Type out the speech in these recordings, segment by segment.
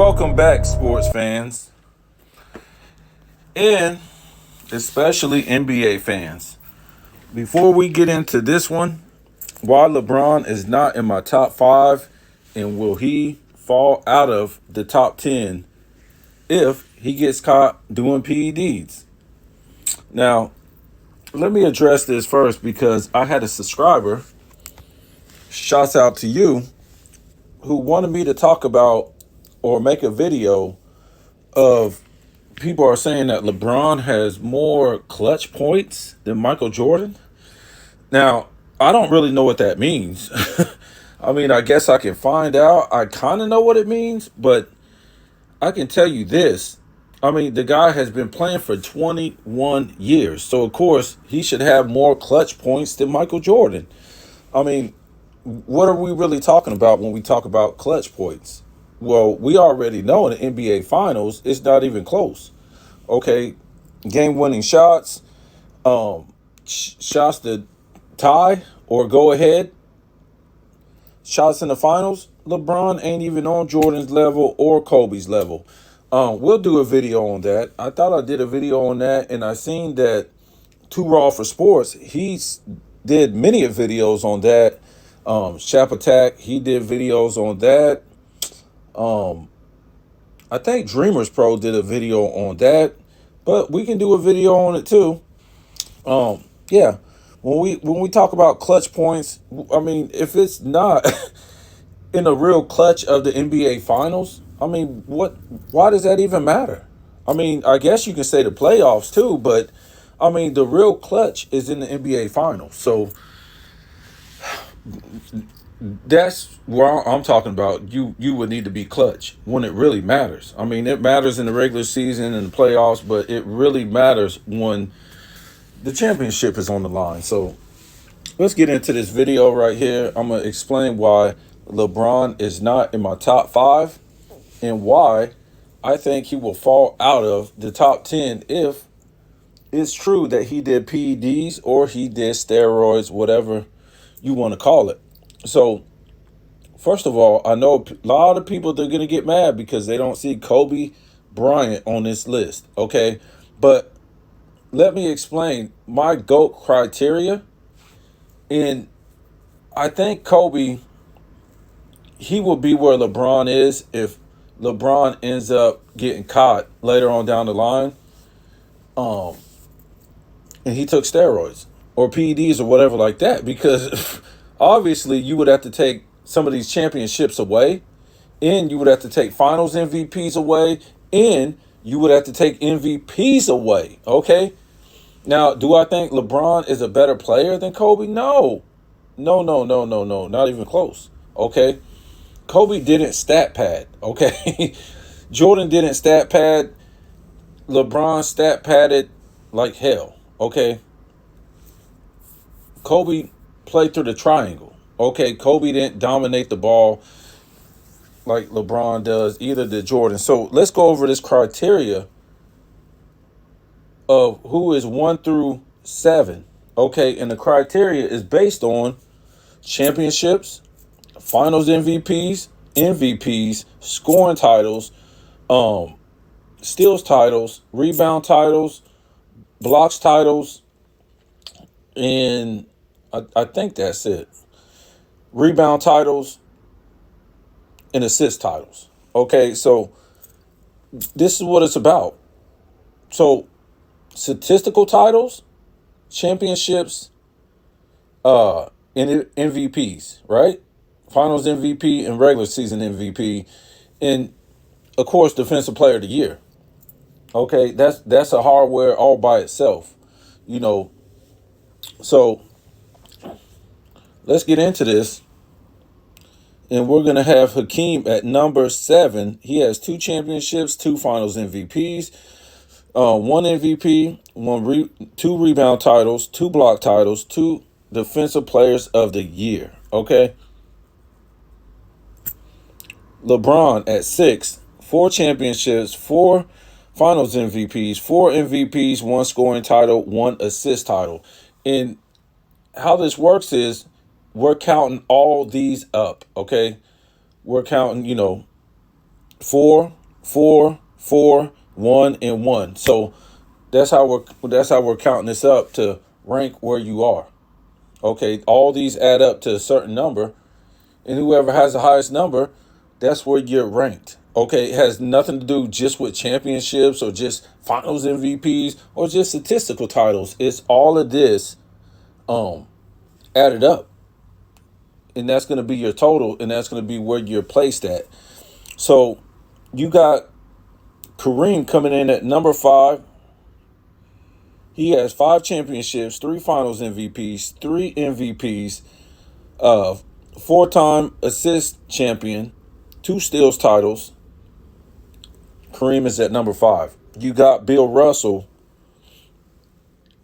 welcome back, sports fans, and especially NBA fans. Before we get into this one, why LeBron is not in my top five, and will he fall out of the top 10 if he gets caught doing P.E.D.s? Now, let me address this first because I had a subscriber, shouts out to you, who wanted me to talk about or make a video of people are saying that LeBron has more clutch points than Michael Jordan. Now, I don't really know what that means. I mean, I guess I can find out. I kind of know what it means, but I can tell you this. I mean, the guy has been playing for 21 years. So, of course, he should have more clutch points than Michael Jordan. I mean, what are we really talking about when we talk about clutch points? Well, we already know in the NBA Finals, it's not even close. Okay, game-winning shots, shots to tie or go ahead, shots in the finals. LeBron ain't even on Jordan's level or Kobe's level. We'll do a video on that. I thought I did a video on that, and I seen that Too Raw for Sports. Did many videos on that. Shap Attack, he did videos on that. I think Dreamers Pro did a video on that, but we can do a video on it too. Yeah, when we talk about clutch points, I mean, if it's not in a real clutch of the NBA Finals, I mean, why does that even matter? I mean, I guess you can say the playoffs too, but I mean, the real clutch is in the NBA Finals. So that's where I'm talking about. You would need to be clutch when it really matters. I mean, it matters in the regular season and the playoffs, but it really matters when the championship is on the line. So let's get into this video right here. I'm going to explain why LeBron is not in my top five and why I think he will fall out of the top 10 if it's true that he did P.E.D.s or he did steroids, whatever you want to call it. So, first of all, I know a lot of people, they're going to get mad because they don't see Kobe Bryant on this list, okay? But let me explain my GOAT criteria. And I think Kobe, he will be where LeBron is if LeBron ends up getting caught later on down the line. And he took steroids or P.E.D.s or whatever like that, because obviously you would have to take some of these championships away, and you would have to take finals MVPs away, and you would have to take MVPs away. Okay. Now, do I think LeBron is a better player than Kobe? No. No, no, no, no, no. Not even close. Okay. Kobe didn't stat pad. Okay. Jordan didn't stat pad. LeBron stat padded like hell. Okay. Kobe played through the triangle. Okay. Kobe didn't dominate the ball like LeBron does, either did Jordan. So let's go over this criteria of who is 1 through 7. Okay. And the criteria is based on championships, finals MVPs, scoring titles, steals titles, rebound titles, blocks titles, and I think that's it. Rebound titles and assist titles. Okay, so this is what it's about. So statistical titles, championships, and MVPs, right? Finals MVP and regular season MVP, and of course defensive player of the year. Okay, that's a hardware all by itself, you know. So let's get into this. And we're going to have Hakeem at number 7. He has 2 championships, 2 finals MVPs, 1 MVP, 2 rebound titles, 2 block titles, 2 defensive players of the year. Okay. LeBron at 6, 4 championships, 4 finals MVPs, 4 MVPs, 1 scoring title, 1 assist title. And how this works is we're counting all these up, okay? We're counting, 4 4, 4, 1, and 1. So that's how we're counting this up to rank where you are. Okay, all these add up to a certain number, and whoever has the highest number, that's where you're ranked. Okay, it has nothing to do just with championships or just finals MVPs or just statistical titles. It's all of this added up, and that's going to be your total, and that's going to be where you're placed at. So you got Kareem coming in at number 5. He has 5 championships, 3 finals MVPs, 3 MVPs, uh, 4-time assist champion, 2 steals titles. Kareem is at number 5. You got Bill Russell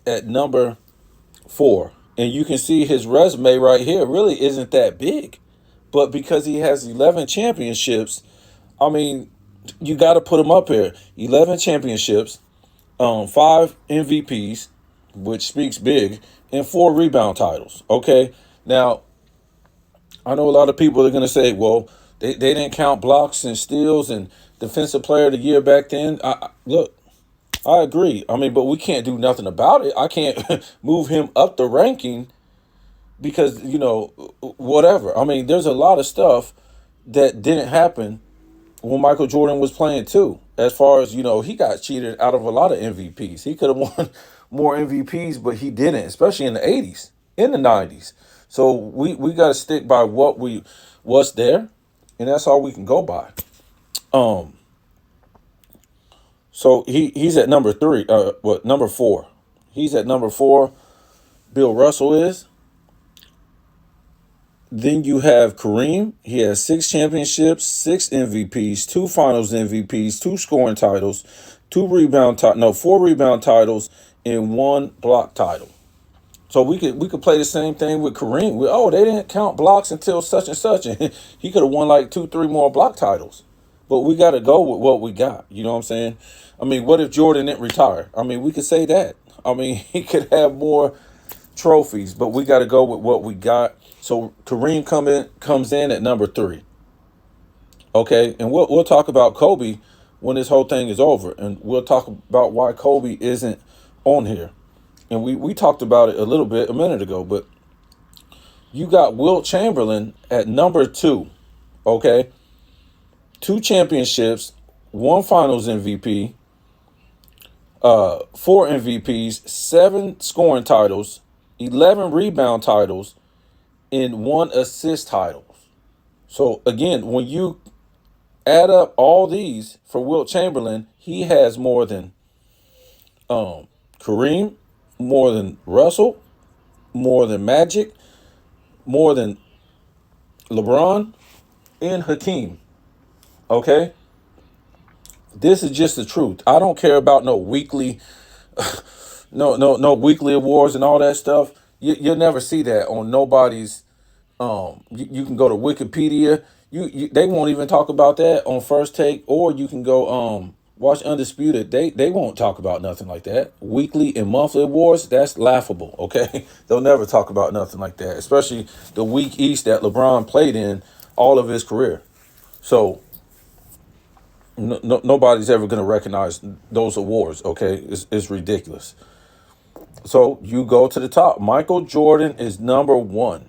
at number 4. And you can see his resume right here really isn't that big. But because he has 11 championships, I mean, you got to put him up here. 11 championships, 5 MVPs, which speaks big, and 4 rebound titles. Okay. Now, I know a lot of people are going to say, well, they didn't count blocks and steals and defensive player of the year back then. Look, I agree. I mean, but we can't do nothing about it. I can't move him up the ranking because, whatever. I mean, there's a lot of stuff that didn't happen when Michael Jordan was playing too. As far as, he got cheated out of a lot of MVPs. He could have won more MVPs, but he didn't, especially in the 80s, in the 90s. So we got to stick by what's there, and that's all we can go by. Um, so he's at number 3, number 4. He's at number 4. Bill Russell is. Then you have Kareem. He has 6 championships, 6 MVPs, 2 finals MVPs, 2 scoring titles, 4 rebound titles, and 1 block title. So we could play the same thing with Kareem. They didn't count blocks until such and such, and he could have won like 2, 3 more block titles. But we got to go with what we got. You know what I'm saying? I mean, what if Jordan didn't retire? I mean, we could say that. I mean, he could have more trophies, but we got to go with what we got. So Kareem comes in at number 3. Okay, and we'll talk about Kobe when this whole thing is over, and we'll talk about why Kobe isn't on here. And we talked about it a little bit a minute ago, but you got Wilt Chamberlain at number 2. Okay, 2 championships, 1 finals MVP, 4 MVPs, 7 scoring titles, 11 rebound titles, and 1 assist title. So again, when you add up all these for Wilt Chamberlain, he has more than Kareem, more than Russell, more than Magic, more than LeBron, and Hakeem. Okay? This is just the truth. I don't care about no weekly no weekly awards and all that stuff. You'll never see that on nobody's. You can go to Wikipedia. They won't even talk about that on First Take, or you can go watch Undisputed. They won't talk about nothing like that. Weekly and monthly awards, that's laughable. Okay, they'll never talk about nothing like that, especially the week East that LeBron played in all of his career. So nobody's ever going to recognize those awards. Okay, it's ridiculous. So you go to the top. Michael Jordan is number 1.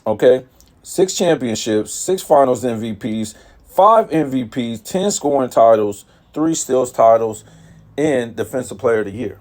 Okay, 6 championships, 6 finals MVPs, 5 MVPs, 10 scoring titles, 3 steals titles, and defensive player of the year.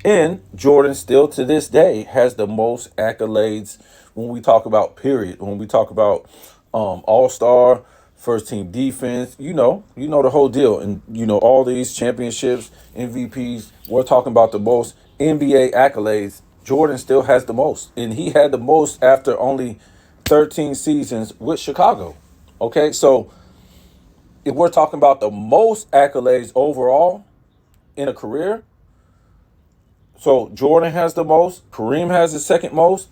And Jordan still to this day has the most accolades when we talk about period. When we talk about all-star, first team defense, the whole deal. And all these championships, MVPs, we're talking about the most NBA accolades. Jordan still has the most. And he had the most after only 13 seasons with Chicago. Okay, so if we're talking about the most accolades overall in a career, so Jordan has the most, Kareem has the second most,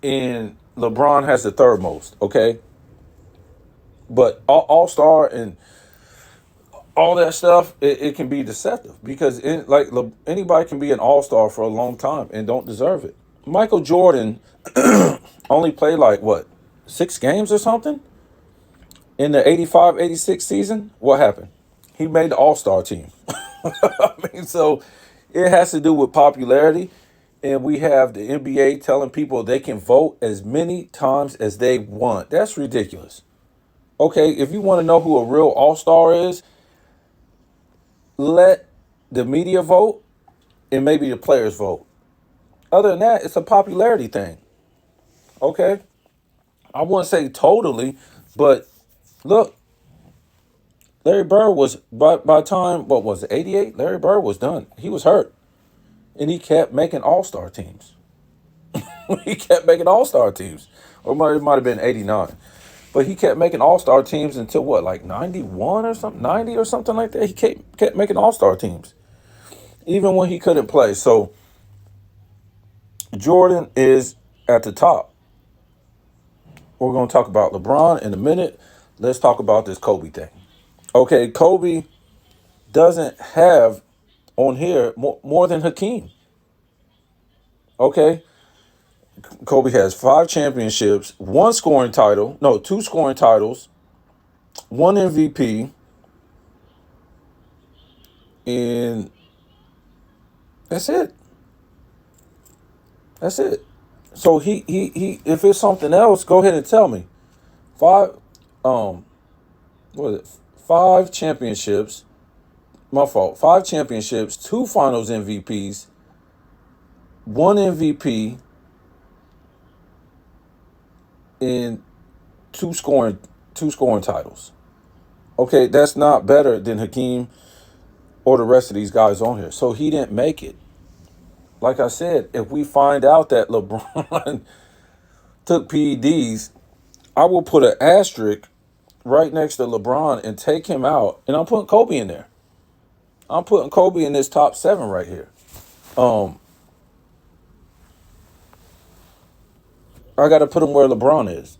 and LeBron has the third most. Okay, but all-star and all that stuff, it can be deceptive because anybody can be an all-star for a long time and don't deserve it. Michael Jordan only played like what, 6 games or something in the 85-86 season. What happened? He made the All-Star team. I mean, so it has to do with popularity. And we have the NBA telling people they can vote as many times as they want. That's ridiculous. Okay, if you want to know who a real all-star is, let the media vote and maybe the players vote. Other than that, it's a popularity thing. Okay? I wouldn't say totally, but look, Larry Bird was by time, what was it, 88? Larry Bird was done. He was hurt. And he kept making all-star teams. He kept making all-star teams. Or it might have been 89. But he kept making all-star teams until what, like 91 or something, 90 or something like that. He kept making all-star teams, even when he couldn't play. So Jordan is at the top. We're going to talk about LeBron in a minute. Let's talk about this Kobe thing. Okay, Kobe doesn't have on here more than Hakeem. Okay, Kobe has 5 championships, one scoring title, no, 2 scoring titles, one MVP, and that's it. That's it. So he if it's something else, go ahead and tell me. Five um what is it? 5 championships. My fault. 5 championships, 2 finals MVPs, one MVP, and two scoring two scoring titles. Okay, that's not better than Hakeem or the rest of these guys on here. So he didn't make it. Like I said, if we find out that LeBron took P.E.D.s, I will put an asterisk right next to LeBron and take him out, and I'm putting Kobe in there. I'm putting Kobe in this top 7 right here. Um, I got to put him where LeBron is,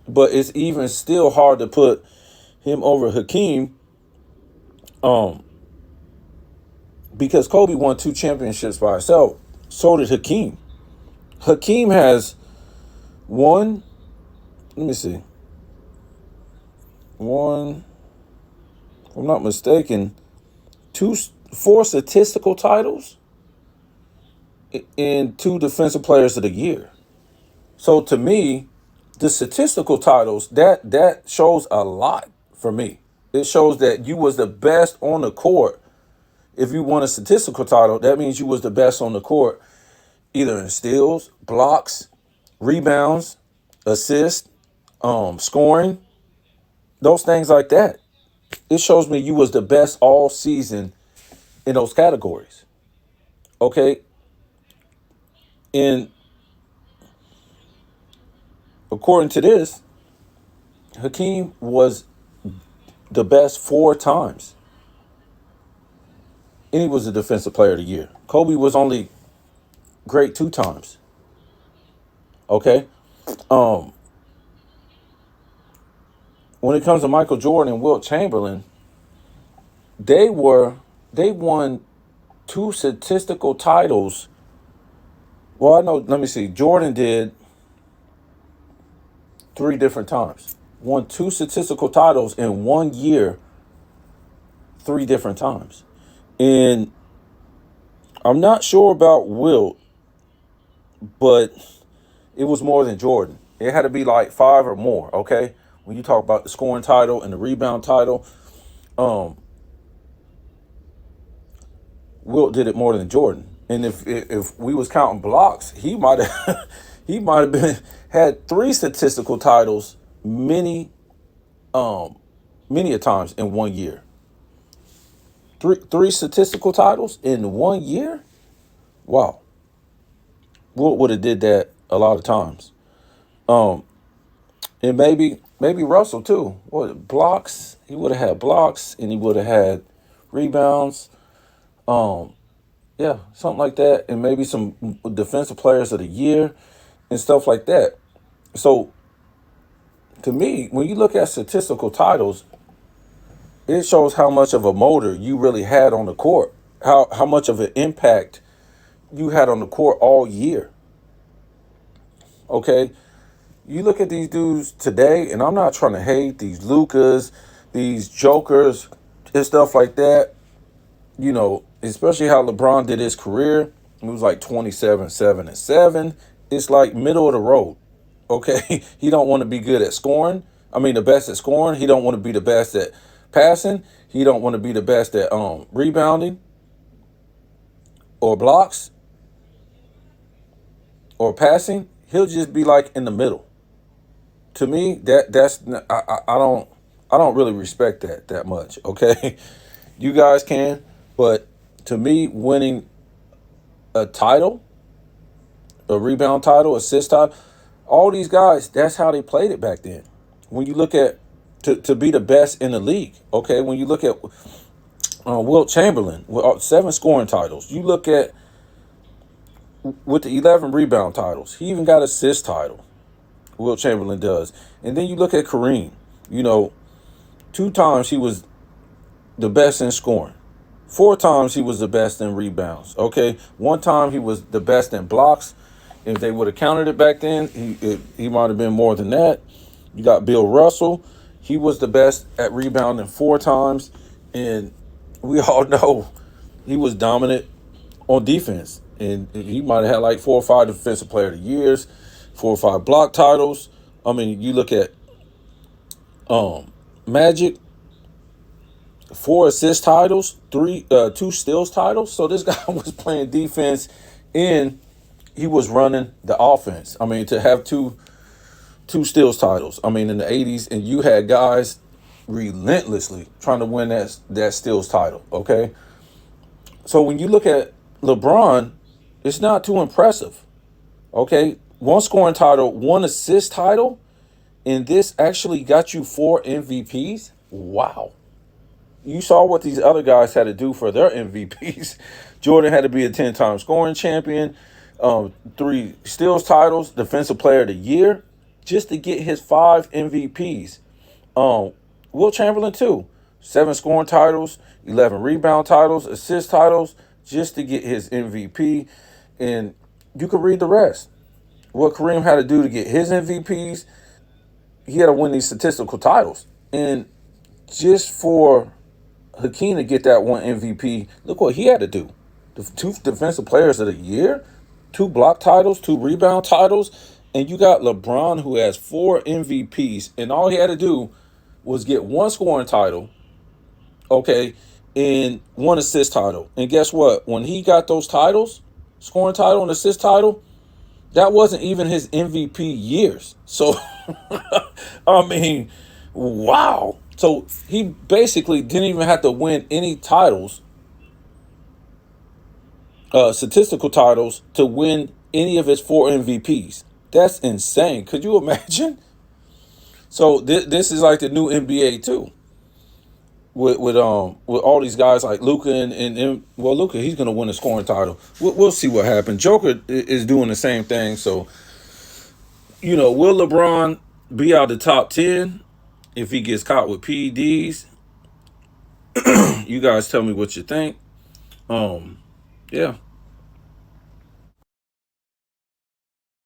but it's even still hard to put him over Hakeem, um, because Kobe won 2 championships by himself. So did Hakeem. Hakeem has one. Let me see. One, if I'm not mistaken, 4 statistical titles and 2 defensive players of the year. So to me, the statistical titles, that shows a lot for me. It shows that you was the best on the court. If you won a statistical title, that means you was the best on the court, either in steals, blocks, rebounds, assists, scoring, those things like that. It shows me you was the best all season in those categories. Okay? And according to this, Hakeem was the best 4 times. And he was the defensive player of the year. Kobe was only great 2 times. Okay? Um, when it comes to Michael Jordan and Wilt Chamberlain, they won 2 statistical titles. Well, I know, let me see. Jordan did 3 different times. Won 2 statistical titles in one year, 3 different times. And I'm not sure about Wilt, but it was more than Jordan. It had to be like 5 or more, okay? When you talk about the scoring title and the rebound title, um, Wilt did it more than Jordan. And if we was counting blocks, he might have he might have been had 3 statistical titles um many a times in one year. Three statistical titles in one year? Wow. Wilt would have did that a lot of times. Um, and maybe Russell too. What blocks? He would have had blocks, and he would have had rebounds. Um, yeah, something like that, and maybe some defensive players of the year and stuff like that. So to me, when you look at statistical titles, it shows how much of a motor you really had on the court, how much of an impact you had on the court all year. Okay, you look at these dudes today, and I'm not trying to hate these Lucas, these jokers. and stuff like that. Especially how LeBron did his career. It was like 27, 7, and 7. It's like middle of the road. Okay. He don't want to be good at scoring. I mean, the best at scoring. He don't want to be the best at passing. He don't want to be the best at rebounding or blocks or passing. He'll just be like in the middle. To me, that's I don't really respect that much. Okay. You guys can, but to me, winning a title, a rebound title, assist title, all these guys, that's how they played it back then. When you look at to be the best in the league, okay. When you look at Wilt Chamberlain with 7 scoring titles, you look at with the 11 rebound titles, he even got assist title. Wilt Chamberlain does, and then you look at Kareem. You know, 2 times he was the best in scoring. 4 times he was the best in rebounds. Okay, 1 time he was the best in blocks. If they would have counted it back then, he might have been more than that. You got Bill Russell. He was the best at rebounding 4 times, and we all know he was dominant on defense. And he might have had like 4 or 5 defensive player of the years, 4 or 5 block titles. I mean, you look at Magic, 4 assist titles, 2 steals titles. So this guy was playing defense and he was running the offense. I mean, to have two steals titles. I mean, in the 80s, and you had guys relentlessly trying to win that steals title. Okay, so when you look at LeBron, it's not too impressive. Okay, 1 scoring title, 1 assist title, and this actually got you 4 MVPs. Wow. You saw what these other guys had to do for their MVPs. Jordan had to be a 10-time scoring champion, 3 steals titles, defensive player of the year, just to get his 5 MVPs. Wilt Chamberlain too, 7 scoring titles, 11 rebound titles, assist titles, just to get his MVP. And you could read the rest. What Kareem had to do to get his MVPs, he had to win these statistical titles. And just for Hakeem to get that 1 MVP, look what he had to do. The 2 defensive players of the year, 2 block titles, 2 rebound titles, and you got LeBron who has 4 MVPs, and all he had to do was get 1 scoring title, okay, and 1 assist title. And guess what? When he got those titles, scoring title and assist title, that wasn't even his MVP years. So, I mean, wow. So he basically didn't even have to win any titles, statistical titles, to win any of his 4 MVPs. That's insane. Could you imagine? So this is like the new NBA too. With all these guys like Luka and well, Luka, he's gonna win a scoring title. We'll see what happens. Joker is doing the same thing. So will LeBron be out the top 10 if he gets caught with P.E.D.s? You guys tell me what you think. Yeah.